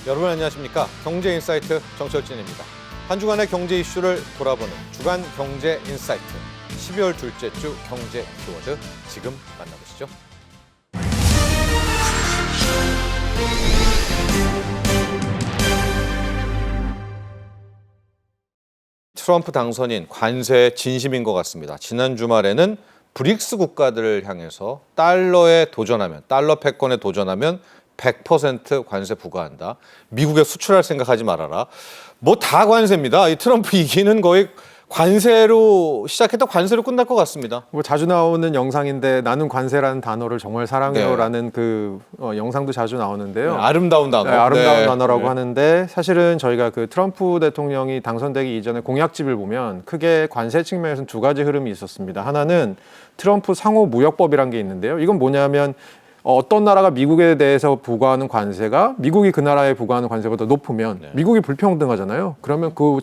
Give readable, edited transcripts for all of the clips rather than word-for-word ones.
여러분 안녕하십니까? 경제인사이트 정철진입니다. 한 주간의 경제 이슈를 돌아보는 주간 경제인사이트 12월 둘째 주 경제 키워드 지금 만나보시죠. 트럼프 당선인 관세에 진심인 것 같습니다. 지난 주말에는 브릭스 국가들을 향해서 달러에 도전하면, 달러 패권에 도전하면 100% 관세 부과한다. 미국에 수출할 생각하지 말아라. 뭐 다 관세입니다. 이 트럼프 이기는 거의 관세로 시작했다 관세로 끝날 것 같습니다. 뭐 자주 나오는 영상인데 나는 관세라는 단어를 정말 사랑해요라는 그 영상도 자주 나오는데요. 네, 아름다운 단어. 네, 아름다운 네. 단어라고 네. 하는데 사실은 저희가 그 트럼프 대통령이 당선되기 이전에 공약집을 보면 크게 관세 측면에서는 두 가지 흐름이 있었습니다. 하나는 트럼프 상호 무역법이라는 게 있는데요. 이건 뭐냐면 어떤 나라가 미국에 대해서 부과하는 관세가 미국이 그 나라에 부과하는 관세보다 높으면 미국이 불평등하잖아요. 그러면 그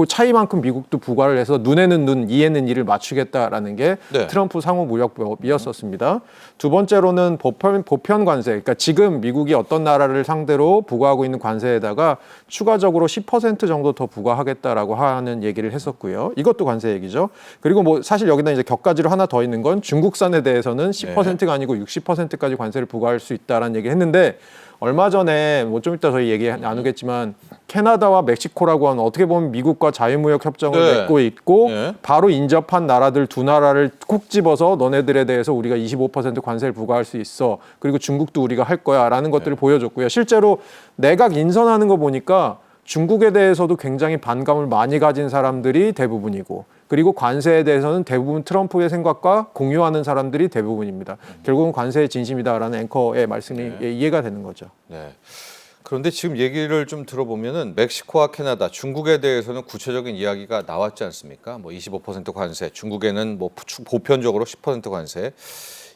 차이만큼 미국도 부과를 해서 눈에는 눈, 이에는 이를 맞추겠다라는 게 트럼프 상호 무역법이었었습니다. 두 번째로는 보편 관세, 그러니까 지금 미국이 어떤 나라를 상대로 부과하고 있는 관세에다가 추가적으로 10% 정도 더 부과하겠다라고 하는 얘기를 했었고요. 이것도 관세 얘기죠. 그리고 뭐 사실 여기다 이제 격가지로 하나 더 있는 건 중국산에 대해서는 10%가 아니고 60%까지 관세를 부과할 수 있다라는 얘기를 했는데 얼마 전에 뭐 좀 이따 저희 얘기 나누겠지만 캐나다와 멕시코라고 하는 어떻게 보면 미국과 자유무역 협정을 맺고 있고 바로 인접한 나라들 두 나라를 콕 집어서 너네들에 대해서 우리가 25% 관세를 부과할 수 있어. 그리고 중국도 우리가 할 거야라는 것들을 보여줬고요. 실제로 내각 인선하는 거 보니까 중국에 대해서도 굉장히 반감을 많이 가진 사람들이 대부분이고 그리고 관세에 대해서는 대부분 트럼프의 생각과 공유하는 사람들이 대부분입니다. 결국은 관세의 진심이다라는 앵커의 말씀이 이해가 되는 거죠. 네. 그런데 지금 얘기를 좀 들어보면은 멕시코와 캐나다, 중국에 대해서는 구체적인 이야기가 나왔지 않습니까? 뭐 25% 관세, 중국에는 뭐 보편적으로 10% 관세.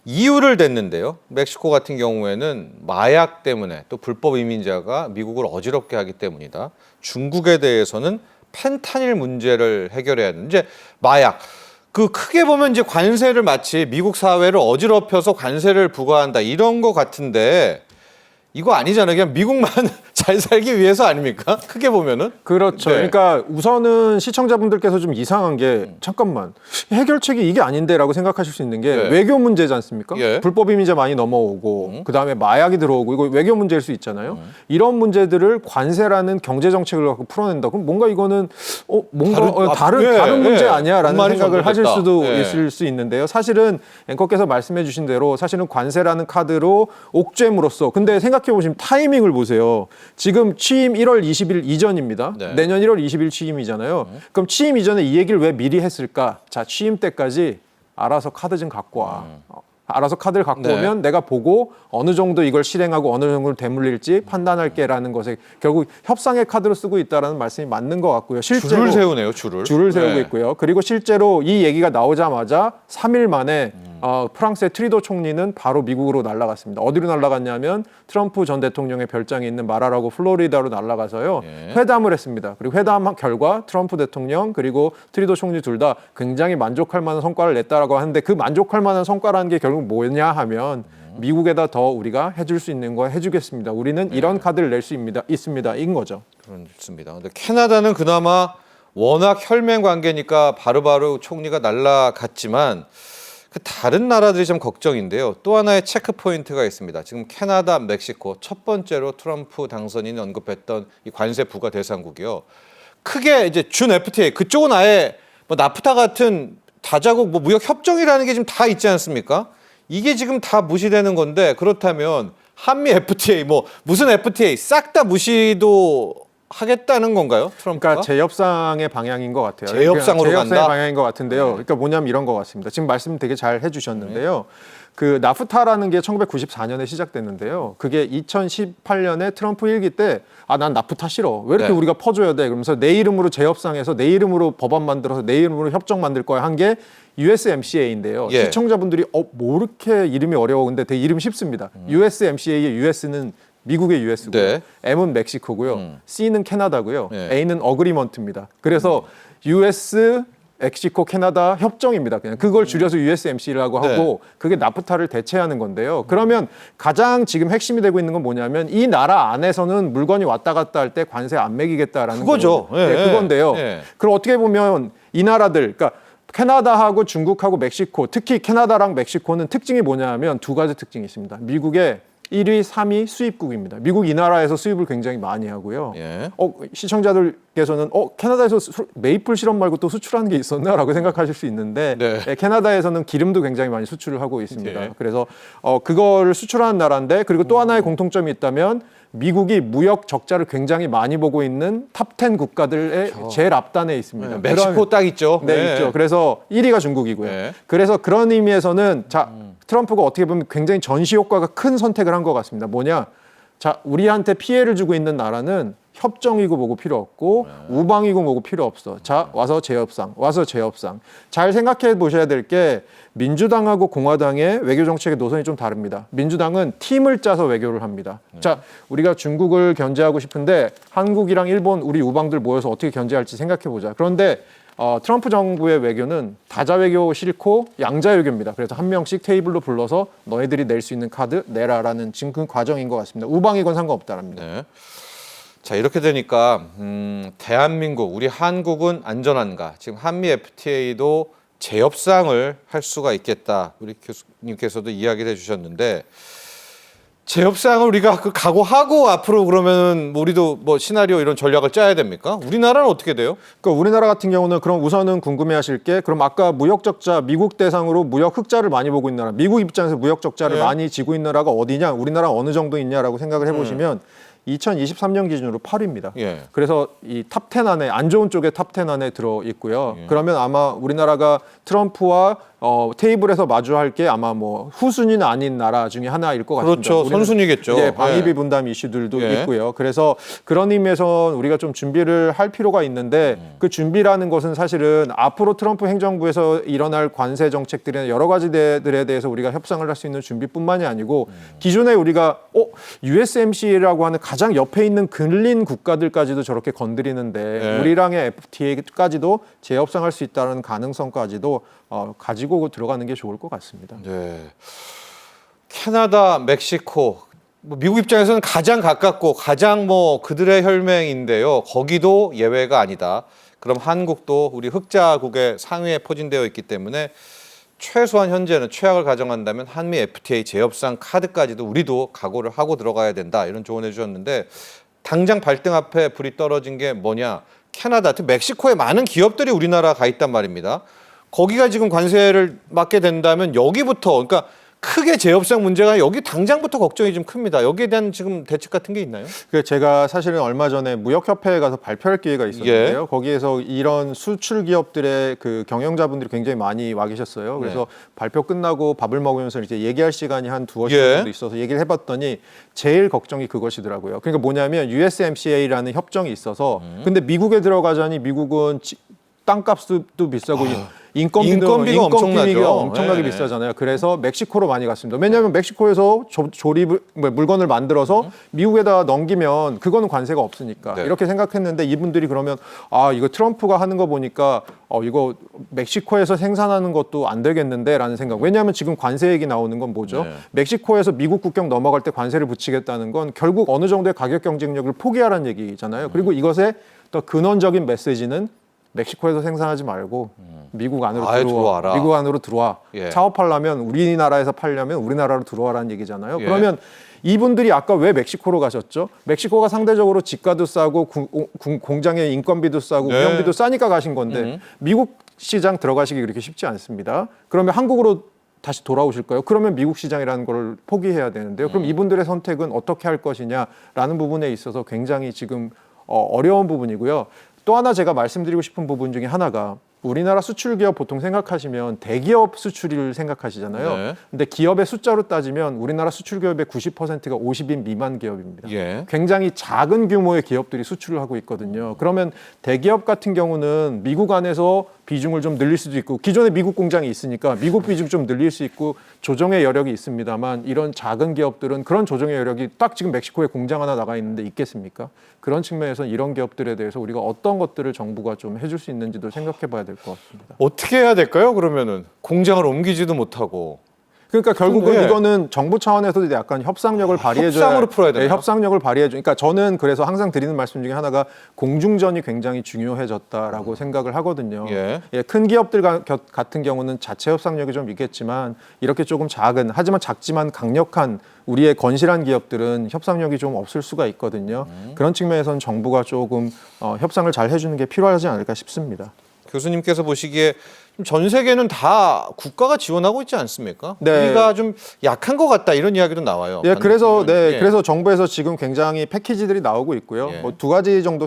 이유를 댔는데요. 멕시코 같은 경우에는 마약 때문에 또 불법 이민자가 미국을 어지럽게 하기 때문이다. 중국에 대해서는 펜타닐 문제를 해결해야 되는 이제 마약. 그 크게 보면 이제 관세를 마치 미국 사회를 어지럽혀서 관세를 부과한다 이런 거 같은데 이거 아니잖아요. 그냥 미국만 잘 살기 위해서 아닙니까? 크게 보면은. 그렇죠. 네. 그러니까 우선은 시청자분들께서 좀 이상한 게 잠깐만 해결책이 이게 아닌데라고 생각하실 수 있는 게 외교 문제지 않습니까? 불법 이민자 많이 넘어오고 그다음에 마약이 들어오고 이거 외교 문제일 수 있잖아요. 이런 문제들을 관세라는 경제 정책을 갖고 풀어낸다. 그럼 뭔가 이거는 뭔가 다른 문제 아니야라는 생각을 하실 수도 있을 수 있는데요. 사실은 앵커께서 말씀해 주신 대로 사실은 관세라는 카드로 옥죄므로써 근데 생각해 보시면 타이밍을 보세요. 지금 취임 1월 20일 이전입니다. 내년 1월 20일 취임이잖아요. 그럼 취임 이전에 이 얘기를 왜 미리 했을까? 자, 취임 때까지 알아서 카드 좀 갖고 와. 알아서 카드를 갖고 오면 내가 보고 어느 정도 이걸 실행하고 어느 정도 대물릴지 판단할게라는 것에 결국 협상의 카드로 쓰고 있다는 말씀이 맞는 것 같고요. 실제로 줄을 세우네요. 줄을 세우고 있고요. 그리고 실제로 이 얘기가 나오자마자 3일 만에 프랑스의 트리도 총리는 바로 미국으로 날아갔습니다. 어디로 날아갔냐면 트럼프 전 대통령의 별장이 있는 마라라고 플로리다로 날아가서요. 회담을 했습니다. 그리고 회담 결과 트럼프 대통령 그리고 트리도 총리 둘 다 굉장히 만족할 만한 성과를 냈다라고 하는데 그 만족할 만한 성과라는 게 결국 뭐냐 하면 미국에다 더 우리가 해줄 수 있는 거 해주겠습니다. 우리는 이런 카드를 낼 수 있습니다. 인 거죠. 그렇습니다. 근데 캐나다는 그나마 워낙 혈맹 관계니까 바로바로 총리가 날아갔지만 그 다른 나라들이 좀 걱정인데요. 또 하나의 체크 포인트가 있습니다. 지금 캐나다, 멕시코 첫 번째로 트럼프 당선인이 언급했던 이 관세 부과 대상국이요. 크게 이제 준 FTA 그쪽은 아예 뭐 나프타 같은 다자국 뭐 무역 협정이라는 게 지금 다 있지 않습니까? 이게 지금 다 무시되는 건데 그렇다면 한미 FTA 뭐 무슨 FTA 싹 다 무시도 하겠다는 건가요? 트럼프가? 그러니까 재협상의 방향인 것 같아요. 재협상으로 재협상의 간다? 방향인 것 같은데요. 그러니까 뭐냐면 이런 것 같습니다. 지금 말씀 되게 잘 해주셨는데요. 그 나프타라는 게 1994년에 시작됐는데요. 그게 2018년에 트럼프 1기 때 난 나프타 싫어. 왜 이렇게 우리가 퍼줘야 돼? 그러면서 내 이름으로 재협상해서 내 이름으로 법안 만들어서 내 이름으로 협정 만들 거야 한 게 USMCA인데요. 시청자분들이 뭐 이렇게 이름이 어려워. 근데 되게 이름 쉽습니다. USMCA의 US는 미국의 US고요. M은 멕시코고요. C는 캐나다고요. A는 어그리먼트입니다. 그래서 US 멕시코, 캐나다 협정입니다. 그냥 그걸 줄여서 USMC라고 네. 하고 그게 나프타를 대체하는 건데요. 그러면 가장 지금 핵심이 되고 있는 건 뭐냐면 이 나라 안에서는 물건이 왔다 갔다 할 때 관세 안 매기겠다라는 그거죠. 거거든요. 예, 네, 그건데요. 예. 그럼 어떻게 보면 이 나라들, 그러니까 캐나다하고 중국하고 멕시코, 특히 캐나다랑 멕시코는 특징이 뭐냐면 두 가지 특징이 있습니다. 미국의 1위, 3위 수입국입니다. 미국 이 나라에서 수입을 굉장히 많이 하고요. 예. 시청자들께서는 캐나다에서 메이플 시럽 말고 또 수출하는 게 있었나라고 생각하실 수 있는데 네. 캐나다에서는 기름도 굉장히 많이 수출을 하고 있습니다. 네. 그래서 그거를 수출하는 나라인데 그리고 또 하나의 공통점이 있다면 미국이 무역 적자를 굉장히 많이 보고 있는 탑10 국가들의 제일 앞단에 있습니다. 네, 멕시코 딱 있죠. 네, 예. 있죠. 그래서 1위가 중국이고요. 네. 그래서 그런 의미에서는 트럼프가 어떻게 보면 굉장히 전시 효과가 큰 선택을 한 것 같습니다. 뭐냐? 자, 우리한테 피해를 주고 있는 나라는 협정이고 뭐고 필요 없고 우방이고 뭐고 필요 없어. 자, 와서 재협상. 잘 생각해 보셔야 될 게 민주당하고 공화당의 외교 정책의 노선이 좀 다릅니다. 민주당은 팀을 짜서 외교를 합니다. 자, 우리가 중국을 견제하고 싶은데 한국이랑 일본 우리 우방들 모여서 어떻게 견제할지 생각해 보자. 그런데 트럼프 정부의 외교는 다자 외교 싫고 양자 외교입니다. 그래서 한 명씩 테이블로 불러서 너희들이 낼 수 있는 카드 내라라는 지금 그 과정인 것 같습니다. 우방이건 상관없다랍니다. 네. 자, 이렇게 되니까 대한민국, 우리 한국은 안전한가? 지금 한미 FTA도 재협상을 할 수가 있겠다. 우리 교수님께서도 이야기를 해주셨는데 재협상을 우리가 각오하고 앞으로 그러면 우리도 뭐 시나리오 이런 전략을 짜야 됩니까? 우리나라는 어떻게 돼요? 그러니까 우리나라 같은 경우는 그럼 우선은 궁금해하실 게 그럼 아까 무역 적자 미국 대상으로 무역 흑자를 많이 보고 있는 나라 미국 입장에서 무역 적자를 네. 많이 지고 있는 나라가 어디냐 우리나라 어느 정도 있냐라고 생각을 해보시면 2023년 기준으로 8위입니다. 예. 그래서 이 탑10 안에 안 좋은 쪽에 탑10 안에 들어 있고요. 그러면 아마 우리나라가 트럼프와 테이블에서 마주할 게 아마 뭐 후순위는 아닌 나라 중에 하나일 것 같습니다. 그렇죠. 우리는 선순위겠죠. 이제 방위비 예. 분담 이슈들도 예. 있고요. 그래서 그런 의미에서 우리가 좀 준비를 할 필요가 있는데 그 준비라는 것은 사실은 앞으로 트럼프 행정부에서 일어날 관세 정책들이나 여러 가지들에 대해서 우리가 협상을 할 수 있는 준비뿐만이 아니고 기존에 우리가 USMCA라고 하는 가장 옆에 있는 근린 국가들까지도 저렇게 건드리는데 네. 우리랑의 FTA까지도 재협상할 수 있다는 가능성까지도 가지고 들어가는 게 좋을 것 같습니다. 네. 캐나다, 멕시코, 미국 입장에서는 가장 가깝고 가장 뭐 그들의 혈맹인데요. 거기도 예외가 아니다. 그럼 한국도 우리 흑자국의 상위에 포진되어 있기 때문에 최소한 현재는 최악을 가정한다면 한미 FTA 재협상 카드까지도 우리도 각오를 하고 들어가야 된다. 이런 조언해 주셨는데 당장 발등 앞에 불이 떨어진 게 뭐냐? 캐나다, 특히 멕시코에 많은 기업들이 우리나라 가 있단 말입니다. 거기가 지금 관세를 맞게 된다면 여기부터 그러니까 크게 재협상 문제가 여기 당장부터 걱정이 좀 큽니다. 여기에 대한 지금 대책 같은 게 있나요? 제가 사실은 얼마 전에 무역협회에 가서 발표할 기회가 있었는데요. 거기에서 이런 수출 기업들의 그 경영자분들이 굉장히 많이 와 계셨어요. 그래서 발표 끝나고 밥을 먹으면서 이제 얘기할 시간이 한 두어 시간 정도 있어서 얘기를 해봤더니 제일 걱정이 그것이더라고요. 그러니까 뭐냐면 USMCA라는 협정이 있어서 근데 미국에 들어가자니 미국은 땅값도 비싸고 인건비가 엄청나게 네. 비싸잖아요. 그래서 멕시코로 많이 갔습니다. 왜냐하면 멕시코에서 물건을 만들어서 미국에다 넘기면 그거는 관세가 없으니까 네. 이렇게 생각했는데 이분들이 그러면 이거 트럼프가 하는 거 보니까 이거 멕시코에서 생산하는 것도 안 되겠는데라는 생각. 왜냐하면 지금 관세 얘기 나오는 건 뭐죠? 네. 멕시코에서 미국 국경 넘어갈 때 관세를 붙이겠다는 건 결국 어느 정도의 가격 경쟁력을 포기하라는 얘기잖아요. 그리고 이것의 더 근원적인 메시지는 멕시코에서 생산하지 말고 미국 안으로 들어와라. 미국 안으로 들어와. 예. 사업하려면 우리나라에서 팔려면 우리나라로 들어와라는 얘기잖아요. 예. 그러면 이분들이 아까 왜 멕시코로 가셨죠? 멕시코가 상대적으로 지가도 싸고 공장의 인건비도 싸고 네. 운영비도 싸니까 가신 건데 미국 시장 들어가시기 그렇게 쉽지 않습니다. 그러면 한국으로 다시 돌아오실까요? 그러면 미국 시장이라는 걸 포기해야 되는데요. 그럼 이분들의 선택은 어떻게 할 것이냐라는 부분에 있어서 굉장히 지금 어려운 부분이고요. 또 하나 제가 말씀드리고 싶은 부분 중에 하나가 우리나라 수출 기업 보통 생각하시면 대기업 수출을 생각하시잖아요. 네. 근데 기업의 숫자로 따지면 우리나라 수출 기업의 90%가 50인 미만 기업입니다. 예. 굉장히 작은 규모의 기업들이 수출을 하고 있거든요. 그러면 대기업 같은 경우는 미국 안에서 비중을 좀 늘릴 수도 있고 기존에 미국 공장이 있으니까 미국 비중 좀 늘릴 수 있고 조정의 여력이 있습니다만 이런 작은 기업들은 그런 조정의 여력이 딱 지금 멕시코에 공장 하나 나가 있는데 있겠습니까? 그런 측면에서 이런 기업들에 대해서 우리가 어떤 것들을 정부가 좀 해줄 수 있는지도 생각해 봐야 될 것 같습니다. 어떻게 해야 될까요? 그러면은 공장을 옮기지도 못하고. 그러니까 결국은 네. 이거는 정부 차원에서도 약간 협상력을 발휘해줘야 협상으로 풀어야 되나요? 네, 협상력을 발휘해줘. 그러니까 저는 그래서 항상 드리는 말씀 중에 하나가 공중전이 굉장히 중요해졌다라고 생각을 하거든요. 예. 큰 기업들 같은 경우는 자체 협상력이 좀 있겠지만 이렇게 조금 작은 하지만 작지만 강력한 우리의 건실한 기업들은 협상력이 좀 없을 수가 있거든요. 그런 측면에서는 정부가 조금 협상을 잘 해주는 게 필요하지 않을까 싶습니다. 교수님께서 보시기에 전 세계는 다 국가가 지원하고 있지 않습니까? 네. 우리가 좀 약한 것 같다 이런 이야기도 나와요. 예, 그래서 예. 그래서 정부에서 지금 굉장히 패키지들이 나오고 있고요. 예. 뭐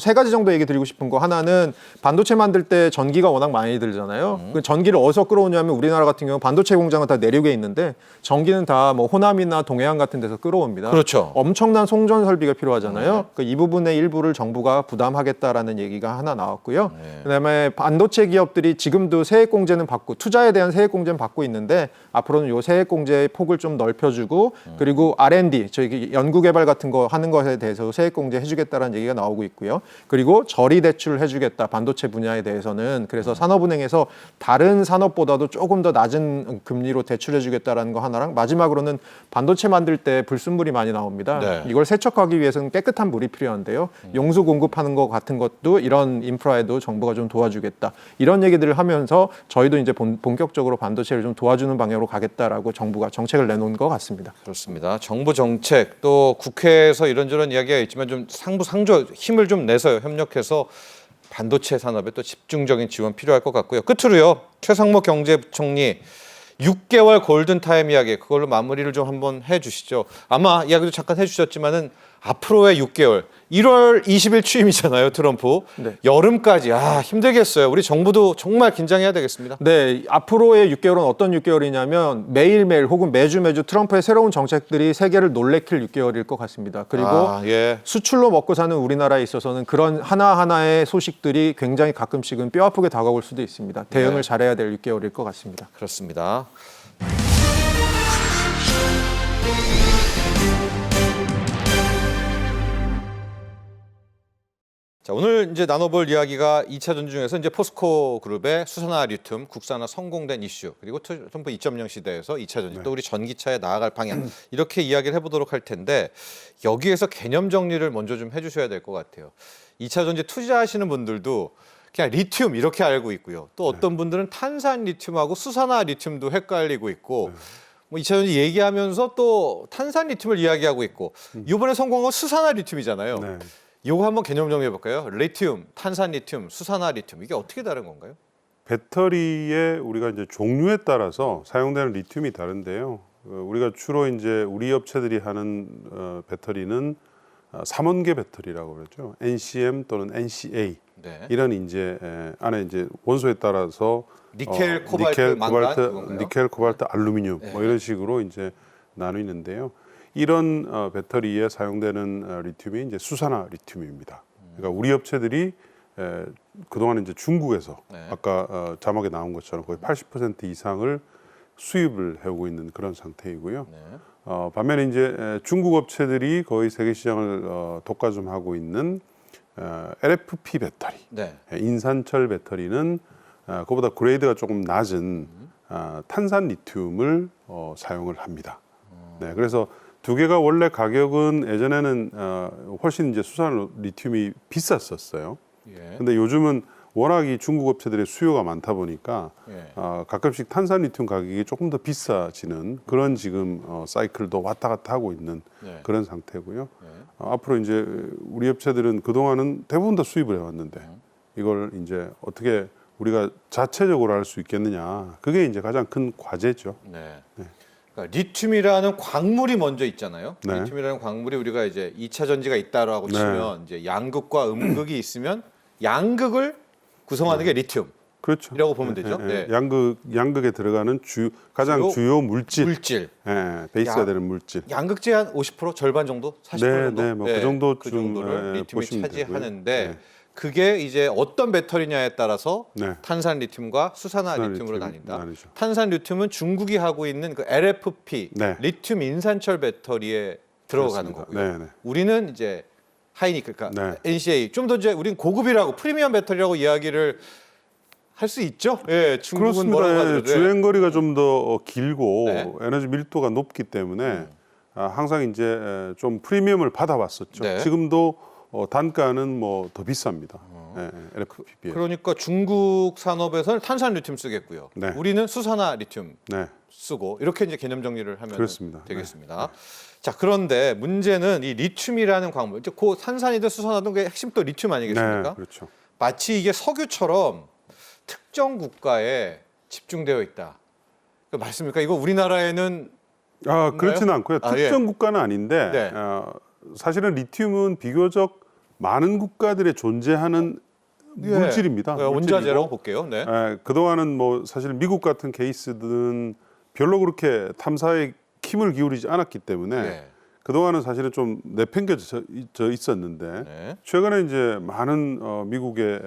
세 가지 정도 얘기 드리고 싶은 거 하나는 반도체 만들 때 전기가 워낙 많이 들잖아요. 그 전기를 어디서 끌어오냐면 우리나라 같은 경우 반도체 공장은 다 내륙에 있는데 전기는 다 뭐 호남이나 동해안 같은 데서 끌어옵니다. 그렇죠. 엄청난 송전 설비가 필요하잖아요. 이 부분의 일부를 정부가 부담하겠다라는 얘기가 하나 나왔고요. 그다음에 반도체 기업들이 지금도 세액공제는 받고 투자에 대한 세액공제는 받고 있는데 앞으로는 요 세액공제의 폭을 좀 넓혀주고 그리고 R&D 저희 연구개발 같은 거 하는 것에 대해서 세액공제 해주겠다라는 얘기가 나오고 있고요. 그리고 저리 대출을 해주겠다 반도체 분야에 대해서는 그래서 산업은행에서 다른 산업보다도 조금 더 낮은 금리로 대출해주겠다라는 거 하나랑 마지막으로는 반도체 만들 때 불순물이 많이 나옵니다. 네. 이걸 세척하기 위해서는 깨끗한 물이 필요한데요. 용수 공급하는 것 같은 것도 이런 인프라에도 정부가 좀 도와주겠다. 이런 얘기들을 하면서 저희도 이제 본격적으로 반도체를 좀 도와주는 방향으로 가겠다라고 정부가 정책을 내놓은 것 같습니다. 그렇습니다. 정부 정책 또 국회에서 이런저런 이야기가 있지만 좀 상부상조 힘을 좀 내서요. 협력해서 반도체 산업에 또 집중적인 지원 필요할 것 같고요. 끝으로요. 최상목 경제부총리 6개월 골든타임 이야기 그걸로 마무리를 좀 한번 해주시죠. 아마 이야기도 잠깐 해주셨지만은 앞으로의 6개월 1월 20일 취임이잖아요. 트럼프. 네. 여름까지 힘들겠어요. 우리 정부도 정말 긴장해야 되겠습니다. 네, 앞으로의 6개월은 어떤 6개월이냐면 매일매일 혹은 매주 트럼프의 새로운 정책들이 세계를 놀래킬 6개월일 것 같습니다. 그리고 예. 수출로 먹고 사는 우리나라에 있어서는 그런 하나하나의 소식들이 굉장히 가끔씩은 뼈 아프게 다가올 수도 있습니다. 대응을 잘해야 될 6개월일 것 같습니다. 그렇습니다. 자, 오늘 이제 나눠볼 이야기가 2차 전지 중에서 이제 포스코 그룹의 수산화 리튬 국산화 성공된 이슈 그리고 트럼프 2.0 시대에서 2차 전지 또 우리 전기차에 나아갈 방향 이렇게 이야기를 해보도록 할 텐데 여기에서 개념 정리를 먼저 좀 해주셔야 될 것 같아요. 2차 전지 투자하시는 분들도 그냥 리튬 이렇게 알고 있고요. 또 어떤 분들은 탄산 리튬하고 수산화 리튬도 헷갈리고 있고 뭐 2차 전지 얘기하면서 또 탄산 리튬을 이야기하고 있고 이번에 성공한 건 수산화 리튬이잖아요. 네. 이거 한번 개념 정리해 볼까요? 리튬, 탄산 리튬, 수산화 리튬 이게 어떻게 다른 건가요? 배터리의 우리가 이제 종류에 따라서 사용되는 리튬이 다른데요. 우리가 주로 이제 우리 업체들이 하는 배터리는 삼원계 배터리라고 그러죠. NCM 또는 NCA 네. 이런 이제 안에 이제 원소에 따라서 니켈, 코발트, 망간 그건가요? 니켈, 코발트, 알루미늄 뭐 이런 식으로 이제 나뉘는데요. 이런 배터리에 사용되는 리튬이 이제 수산화 리튬입니다. 그러니까 우리 업체들이 그동안 이제 중국에서 아까 자막에 나온 것처럼 거의 80% 이상을 수입을 해오고 있는 그런 상태이고요. 반면에 이제 중국 업체들이 거의 세계 시장을 독과점하고 있는 LFP 배터리, 인산철 배터리는 그보다 그레이드가 조금 낮은 탄산 리튬을 사용을 합니다. 네, 그래서 두 개가 원래 가격은 예전에는 훨씬 이제 수산 리튬이 비쌌었어요. 근데 요즘은 워낙 이 중국 업체들의 수요가 많다 보니까 가끔씩 탄산 리튬 가격이 조금 더 비싸지는 그런 지금 사이클도 왔다 갔다 하고 있는 그런 상태고요. 앞으로 이제 우리 업체들은 그동안은 대부분 다 수입을 해왔는데 이걸 이제 어떻게 우리가 자체적으로 할 수 있겠느냐. 그게 이제 가장 큰 과제죠. 그러니까 리튬이라는 광물이 먼저 있잖아요. 네. 리튬이라는 광물이 우리가 이제 2차 전지가 있다라고 치면 이제 양극과 음극이 있으면 양극을 구성하는 게 리튬이라고 그렇죠. 보면 되죠. 네. 양극에 들어가는 가장 주요 물질. 베이스가 되는 물질. 양극 제한 50% 절반 정도, 40% 정도. 뭐 그 정도 그 정도를 리튬이 차지하는데 그게 이제 어떤 배터리냐에 따라서 네. 탄산 리튬과 수산화 수산화 리튬으로 리튬 나뉜다. 나뉘죠. 탄산 리튬은 중국이 하고 있는 그 LFP 네. 리튬 인산철 배터리에 들어가는 그렇습니다. 거고요. 네, 네. 우리는 이제 하이니클, 그러니까 네. NCA 좀 더 이제 우린 고급이라고 프리미엄 배터리라고 이야기를 할 수 있죠. 예, 중국은 뭐라고 그렇습니다. 하더라도. 예, 주행 거리가 좀 더 길고 네. 에너지 밀도가 높기 때문에 항상 이제 좀 프리미엄을 받아왔었죠. 네. 지금도 단가는 뭐 더 비쌉니다. LFP 비해. 그러니까 중국 산업에서는 탄산 리튬 쓰겠고요. 네. 우리는 수산화 리튬 네, 쓰고 이렇게 이제 개념 정리를 하면 그렇습니다. 되겠습니다. 자, 그런데 문제는 이 리튬이라는 광물, 이제 그 탄산이든 수산화든 그 핵심 또 리튬 아니겠습니까? 네, 그렇죠. 마치 이게 석유처럼 특정 국가에 집중되어 있다. 그 맞습니까? 이거 우리나라에는 그렇지는 않고요. 아, 예. 특정 국가는 아닌데 네. 사실은 리튬은 비교적 많은 국가들에 존재하는 물질입니다. 예, 원자재라고 물질이고, 볼게요. 네. 그동안은 뭐 사실 미국 같은 케이스들은 별로 그렇게 탐사에 힘을 기울이지 않았기 때문에 네. 그동안은 사실은 좀 내팽겨져 있었는데 네. 최근에 이제 많은 미국의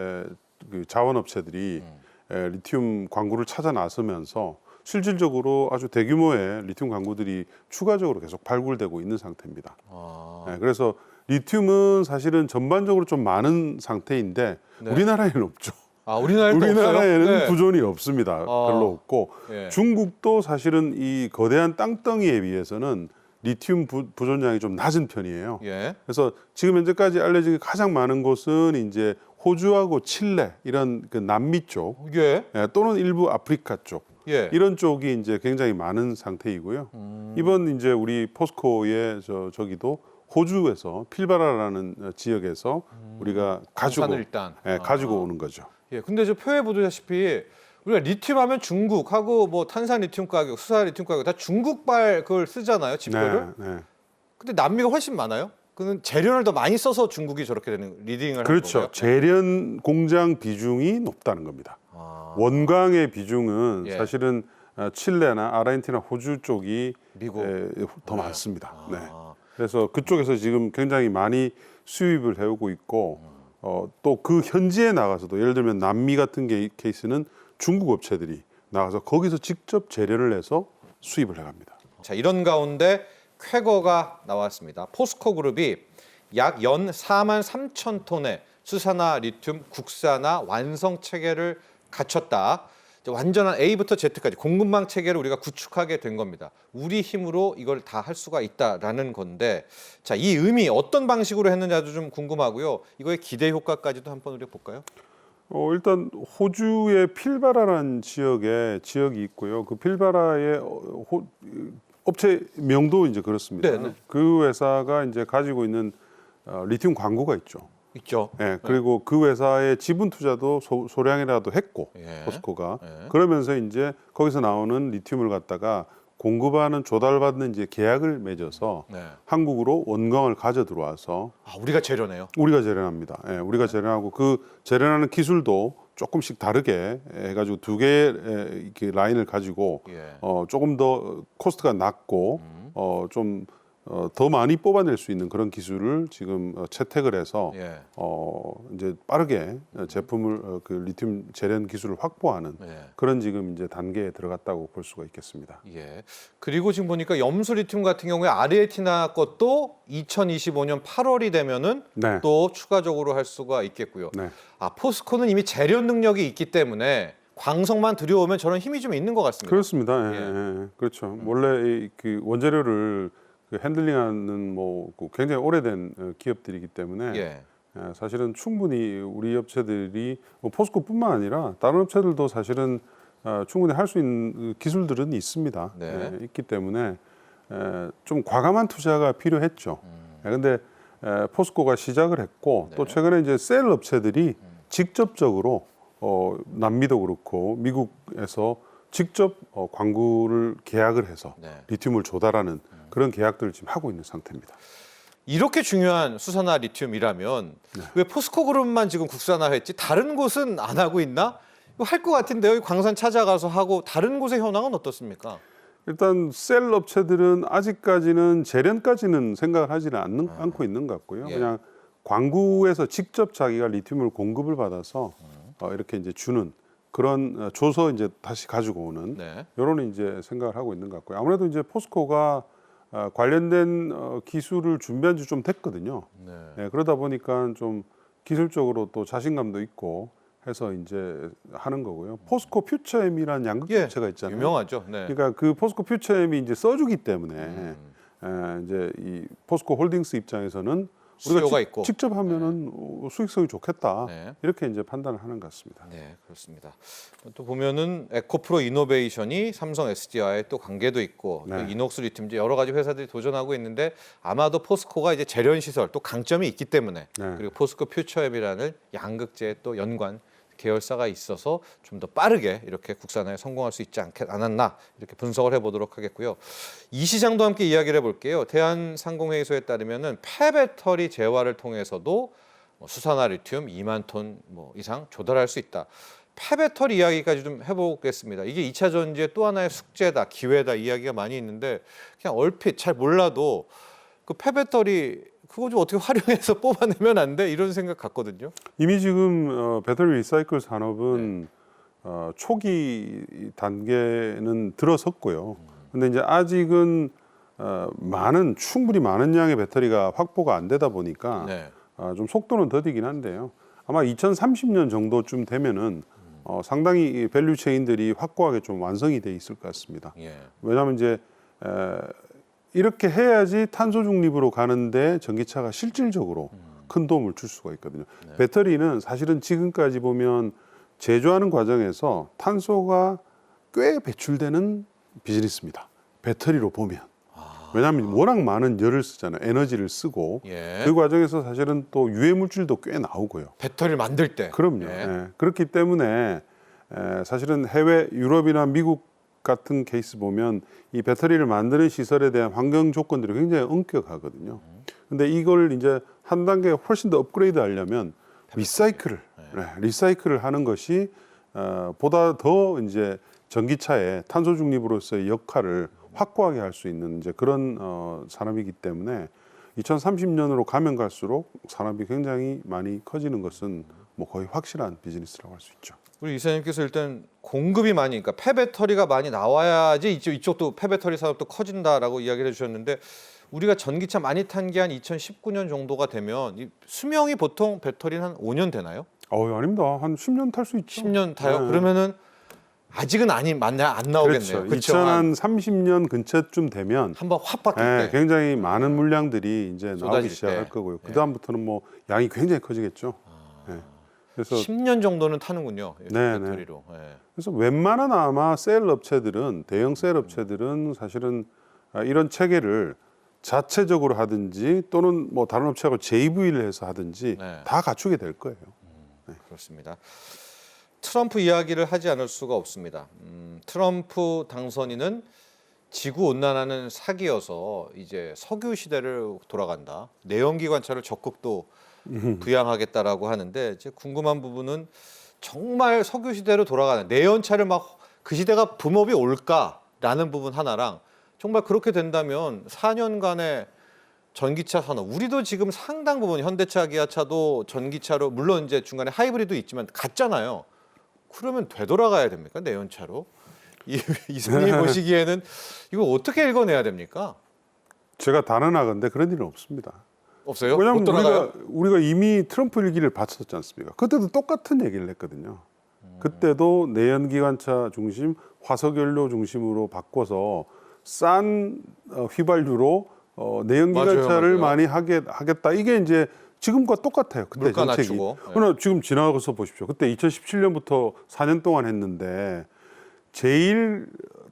그 자원업체들이 리튬 광구를 찾아 나서면서 실질적으로 아주 대규모의 리튬 광구들이 추가적으로 계속 발굴되고 있는 상태입니다. 아, 그래서 리튬은 사실은 전반적으로 좀 많은 상태인데 네. 우리나라에는 없죠. 우리나라에는 네. 부존이 없습니다. 별로 없고 예. 중국도 사실은 이 거대한 땅덩이에 비해서는 리튬 부존량이 좀 낮은 편이에요. 예. 그래서 지금 현재까지 알려진 가장 많은 곳은 이제 호주하고 칠레 이런 그 남미 쪽 예. 또는 일부 아프리카 쪽 예. 이런 쪽이 이제 굉장히 많은 상태이고요. 이번 이제 우리 포스코의 저기도 호주에서 필바라라는 지역에서 우리가 가지고 탄산을 일단 가지고 오는 거죠. 예. 근데 저 표에 보다시피 우리가 리튬 하면 중국하고 뭐 탄산 리튬 가격, 수산 리튬 가격 다 중국발 그걸 쓰잖아요, 지표를. 네. 근데 남미가 훨씬 많아요. 그는 재련을 더 많이 써서 중국이 저렇게 되는 리딩을 하는 그렇죠. 거고요. 재련 공장 비중이 높다는 겁니다. 아, 원광의 비중은 예. 사실은 칠레나 아르헨티나, 호주 쪽이 미국. 더 많습니다. 네. 아, 그래서 그쪽에서 지금 굉장히 많이 수입을 해오고 있고 또 그 현지에 나가서도 예를 들면 남미 같은 케이스는 중국 업체들이 나가서 거기서 직접 재련을 해서 수입을 해갑니다. 자, 이런 가운데 쾌거가 나왔습니다. 포스코 그룹이 약 연 4만 3천 톤의 수산화 리튬 국산화 완성 체계를 갖췄다. 이제 완전한 A부터 Z까지 공급망 체계를 우리가 구축하게 된 겁니다. 우리 힘으로 이걸 다 할 수가 있다라는 건데, 자, 이 의미 어떤 방식으로 했느냐도 좀 궁금하고요. 이거의 기대 효과까지도 한번 우리가 볼까요? 일단 호주의 필바라라는 지역이 있고요. 그 필바라의 업체 명도 이제 그렇습니다. 네네. 그 회사가 이제 가지고 있는 리튬 광구가 있죠. 있죠. 그리고 그 회사의 지분 투자도 소량이라도 했고 예. 포스코가 예. 그러면서 이제 거기서 나오는 리튬을 갖다가 공급하는 조달받는 이제 계약을 맺어서 네. 한국으로 원광을 가져 들어와서 아, 우리가 재료네요. 우리가 재련합니다. 우리가 재련하고 그 재련하는 기술도 조금씩 다르게 해가지고 두 개의 이렇게 라인을 가지고 예. 조금 더 코스트가 낮고 좀 더 많이 뽑아낼 수 있는 그런 기술을 지금 채택을 해서 예. 이제 빠르게 제품을 그 리튬 재련 기술을 확보하는 예. 그런 지금 이제 단계에 들어갔다고 볼 수가 있겠습니다. 예. 그리고 지금 보니까 염수 리튬 같은 경우에 아르헨티나 것도 2025년 8월이 되면은 네. 또 추가적으로 할 수가 있겠고요. 네. 아, 포스코는 이미 재련 능력이 있기 때문에 광석만 들여오면 저런 힘이 좀 있는 것 같습니다. 그렇습니다. 예. 그렇죠. 원래 그 원재료를 그 핸들링하는 뭐 굉장히 오래된 기업들이기 때문에 예. 사실은 충분히 우리 업체들이 뭐 포스코뿐만 아니라 다른 업체들도 사실은 충분히 할 수 있는 기술들은 있습니다. 네. 있기 때문에 좀 과감한 투자가 필요했죠. 그런데 포스코가 시작을 했고 또 네. 최근에 이제 셀 업체들이 직접적으로 남미도 그렇고 미국에서 직접 광구를 계약을 해서 네. 리튬을 조달하는 그런 계약들을 지금 하고 있는 상태입니다. 이렇게 중요한 수산화 리튬이라면 왜 포스코 그룹만 지금 국산화했지 다른 곳은 안 하고 있나? 할 것 같은데요. 광산 찾아가서 하고 다른 곳의 현황은 어떻습니까? 일단 셀 업체들은 아직까지는 재련까지는 생각을 하지는 않고 있는 것 같고요. 예. 그냥 광구에서 직접 자기가 리튬을 공급을 받아서 이렇게 이제 주는 그런 줘서 이제 다시 가지고 오는 네. 이런 이제 생각을 하고 있는 것 같고요. 아무래도 이제 포스코가 관련된 기술을 준비한 지 좀 됐거든요. 네. 네, 그러다 보니까 좀 기술적으로 또 자신감도 있고 해서 이제 하는 거고요. 포스코 퓨처엠이라는 양극재가 있잖아요. 유명하죠. 네. 그러니까 그 포스코 퓨처엠이 이제 써주기 때문에 이제 이 포스코 홀딩스 입장에서는 수요가 우리가 있고. 직접 하면은 수익성이 좋겠다 네. 이렇게 이제 판단을 하는 것 같습니다. 네, 그렇습니다. 또 보면은 에코프로 이노베이션이 삼성 SDI와의 또 관계도 있고 네. 또 이녹스 리튬 여러 가지 회사들이 도전하고 있는데 아마도 포스코가 이제 재련 시설 또 강점이 있기 때문에 네. 그리고 포스코 퓨처엠이라는 양극재 또 연관 계열사가 있어서 좀 더 빠르게 이렇게 국산화에 성공할 수 있지 않았나 이렇게 분석을 해보도록 하겠고요. 이 시장도 함께 이야기를 해볼게요. 대한상공회의소에 따르면은 폐배터리 재활을 통해서도 수산화 리튬 2만 톤 이상 조달할 수 있다. 폐배터리 이야기까지 좀 해보겠습니다. 이게 2차 전지의 또 하나의 숙제다, 기회다 이야기가 많이 있는데 그냥 얼핏 잘 몰라도 그 폐배터리 그거 좀 어떻게 활용해서 뽑아내면 안 돼? 이런 생각 같거든요. 이미 지금 배터리 리사이클 산업은 초기 단계는 들어섰고요. 근데 이제 아직은 충분히 많은 양의 배터리가 확보가 안 되다 보니까 네. 좀 속도는 더디긴 한데요. 아마 2030년 정도쯤 되면은 상당히 이 밸류 체인들이 확고하게 좀 완성이 돼 있을 것 같습니다. 예. 왜냐하면 이제 이렇게 해야지 탄소 중립으로 가는데 전기차가 실질적으로 큰 도움을 줄 수가 있거든요. 네. 배터리는 사실은 지금까지 보면 제조하는 과정에서 탄소가 꽤 배출되는 비즈니스입니다. 배터리로 보면. 왜냐하면 워낙 많은 열을 쓰잖아요. 에너지를 쓰고 예. 그 과정에서 사실은 또 유해 물질도 꽤 나오고요. 배터리를 만들 때. 그럼요. 예. 예. 그렇기 때문에 사실은 해외 유럽이나 미국 같은 케이스 보면 이 배터리를 만드는 시설에 대한 환경 조건들이 굉장히 엄격하거든요. 근데 이걸 이제 한 단계 훨씬 더 업그레이드 하려면 리사이클을 하는 것이 보다 더 이제 전기차의 탄소 중립으로서의 역할을 확고하게 할 수 있는 이제 그런 산업이기 때문에 2030년으로 가면 갈수록 산업이 굉장히 많이 커지는 것은 뭐 거의 확실한 비즈니스라고 할 수 있죠. 우리 이사님께서 일단 공급이 많이, 그러니까 폐배터리가 많이 나와야지 이쪽도 폐배터리 산업도 커진다라고 이야기를 해주셨는데 우리가 전기차 많이 탄 게 한 2019년 정도가 되면 이 수명이 보통 배터리는 한 5년 되나요? 아닙니다. 한 10년 탈 수 있죠. 10년 타요? 네. 아직은 안 나오겠네요. 그렇죠. 2030년 근처쯤 되면 한번 확 바뀔 때. 굉장히 많은 물량들이 이제 나오기 쏟아질 시작할 때. 거고요. 네. 그 다음부터는 뭐 양이 굉장히 커지겠죠. 네. 그래서 10년 정도는 타는군요. 네, 배터리로. 예. 그래서 웬만한 아마 셀 업체들은 대형 셀 업체들은 사실은 이런 체계를 자체적으로 하든지 또는 뭐 다른 업체하고 JV를 해서 하든지 네. 다 갖추게 될 거예요. 그렇습니다. 트럼프 이야기를 하지 않을 수가 없습니다. 트럼프 당선인은 지구 온난화는 사기여서 이제 석유 시대를 돌아간다. 내연기 관차를 적극 또 부양하겠다라고 하는데 이제 궁금한 부분은 정말 석유 시대로 돌아가는 내연차를 막 그 시대가 붐업이 올까라는 부분 하나랑 정말 그렇게 된다면 4년간의 전기차 산업 우리도 지금 상당 부분 현대차, 기아차도 전기차로 물론 이제 중간에 하이브리드 있지만 갔잖아요. 그러면 되돌아가야 됩니까? 내연차로? 이사님 보시기에는 이거 어떻게 읽어내야 됩니까? 제가 단언하건데 그런 일은 없습니다. 없어요? 왜냐하면 못 돌아가요? 우리가 이미 트럼프 일기를 바쳤지 않습니까? 그때도 똑같은 얘기를 했거든요. 그때도 내연기관차 중심, 화석연료 중심으로 바꿔서 싼 휘발유로 내연기관차를 맞아요. 많이 하겠다. 이게 이제 지금과 똑같아요. 그때 물가 정책이. 낮추고. 그러나 지금 지나가서 보십시오. 그때 2017년부터 4년 동안 했는데 제일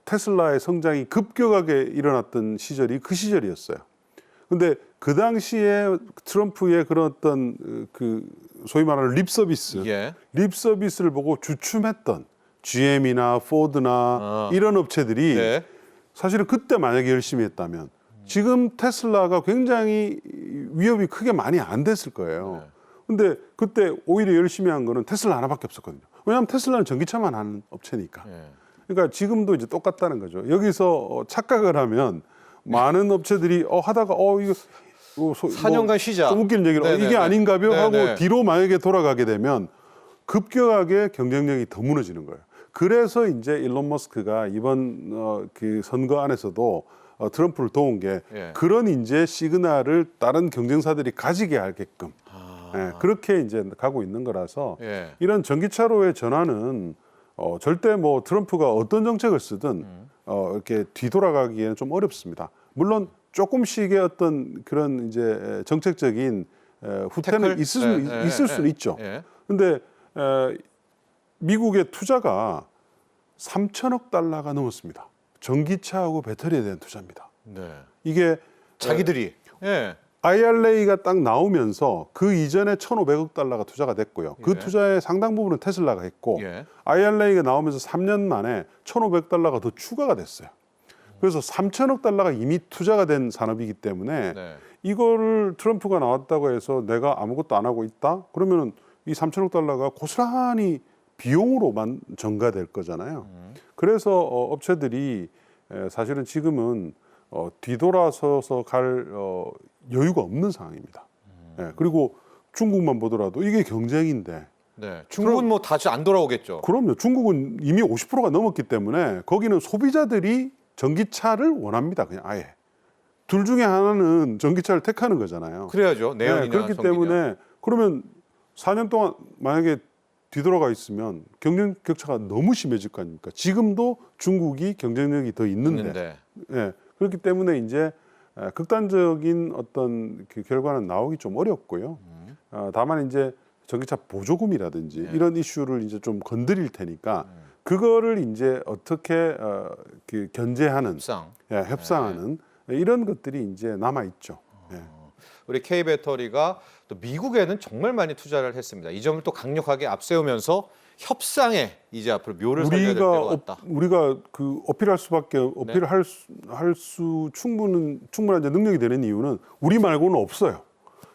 테슬라의 성장이 급격하게 일어났던 시절이 그 시절이었어요. 근데 그 당시에 트럼프의 그런 어떤 그 소위 말하는 립 서비스를 보고 주춤했던 GM이나 포드나 이런 업체들이 네. 사실은 그때 만약에 열심히 했다면 지금 테슬라가 굉장히 위협이 크게 많이 안 됐을 거예요. 근데 그때 오히려 열심히 한 거는 테슬라 하나밖에 없었거든요. 왜냐하면 테슬라는 전기차만 하는 업체니까. 그러니까 지금도 이제 똑같다는 거죠. 여기서 착각을 하면 많은 업체들이 하다가 이거 4년간 쉬자. 좀 웃기는 얘기로 네네네. 이게 아닌가요? 네네. 하고 뒤로 만약에 돌아가게 되면 급격하게 경쟁력이 더 무너지는 거예요. 그래서 이제 일론 머스크가 이번 그 선거 안에서도 트럼프를 도운 게 예. 그런 이제 시그널을 다른 경쟁사들이 가지게 하게끔 예, 그렇게 이제 가고 있는 거라서 예. 이런 전기차로의 전환은 절대 뭐 트럼프가 어떤 정책을 쓰든 이렇게 뒤돌아가기에는 좀 어렵습니다. 물론 조금씩의 어떤 그런 이제 정책적인 후퇴는 태클? 있을 수는 있죠. 예. 근데 미국의 투자가 3천억 달러가 넘었습니다. 전기차하고 배터리에 대한 투자입니다. 네. 이게 자기들이. 예. IRA가 딱 나오면서 그 이전에 1,500억 달러가 투자가 됐고요. 그 예. 투자의 상당 부분은 테슬라가 했고 예. IRA가 나오면서 3년 만에 1,500억 달러가 더 추가가 됐어요. 그래서 3천억 달러가 이미 투자가 된 산업이기 때문에 네. 이거를 트럼프가 나왔다고 해서 내가 아무것도 안 하고 있다? 그러면은 이 3천억 달러가 고스란히 비용으로만 전가될 거잖아요. 그래서 업체들이 사실은 지금은 뒤돌아서서 갈 여유가 없는 상황입니다. 예, 그리고 중국만 보더라도 이게 경쟁인데 네. 중국은 뭐 다시 안 돌아오겠죠. 그럼요. 중국은 이미 50%가 넘었기 때문에 거기는 소비자들이 전기차를 원합니다. 그냥 아예. 둘 중에 하나는 전기차를 택하는 거잖아요. 그래야죠. 내연이나 그렇기 전기냐. 때문에 그러면 4년 동안 만약에 뒤돌아가 있으면 경쟁 격차가 너무 심해질 거 아닙니까? 지금도 중국이 경쟁력이 더 있는데. 예, 그렇기 때문에 이제 극단적인 어떤 그 결과는 나오기 좀 어렵고요. 다만 이제 전기차 보조금이라든지 이런 이슈를 이제 좀 건드릴 테니까 그거를 이제 어떻게 그 견제하는, 협상. 협상하는 이런 것들이 이제 남아 있죠. 예. 우리 K배터리가 또 미국에는 정말 많이 투자를 했습니다. 이 점을 또 강력하게 앞세우면서 협상에 이제 앞으로 묘를 살려야 될 때가 왔다. 우리가 그 어필할 수밖에 어필을 할 수 충분한 이제 능력이 되는 이유는 우리 말고는 없어요.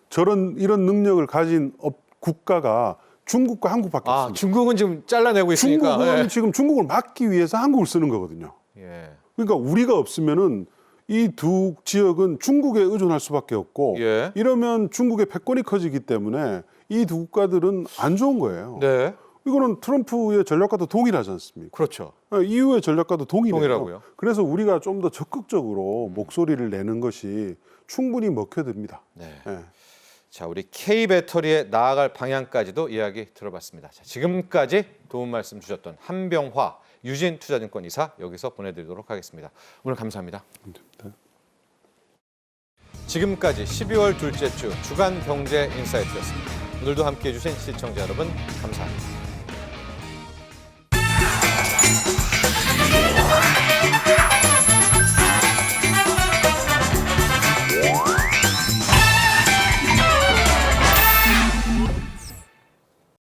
이런 능력을 가진 국가가 중국과 한국밖에 없습니다. 중국은 지금 잘라내고 있으니까. 중국은 지금 중국을 막기 위해서 한국을 쓰는 거거든요. 예. 그러니까 우리가 없으면은 이 두 지역은 중국에 의존할 수밖에 없고 예. 이러면 중국의 패권이 커지기 때문에 이 두 국가들은 안 좋은 거예요. 네. 이거는 트럼프의 전략과도 동일하지 않습니까? 그렇죠. EU의 전략과도 동일하고요. 그래서 우리가 좀 더 적극적으로 목소리를 내는 것이 충분히 먹혀듭니다. 네. 예. 자, 우리 K배터리의 나아갈 방향까지도 이야기 들어봤습니다. 자, 지금까지 도움 말씀 주셨던 한병화 유진투자증권 이사 여기서 보내드리도록 하겠습니다. 오늘 감사합니다. 지금까지 12월 둘째 주 주간 경제 인사이트였습니다. 오늘도 함께해 주신 시청자 여러분 감사합니다.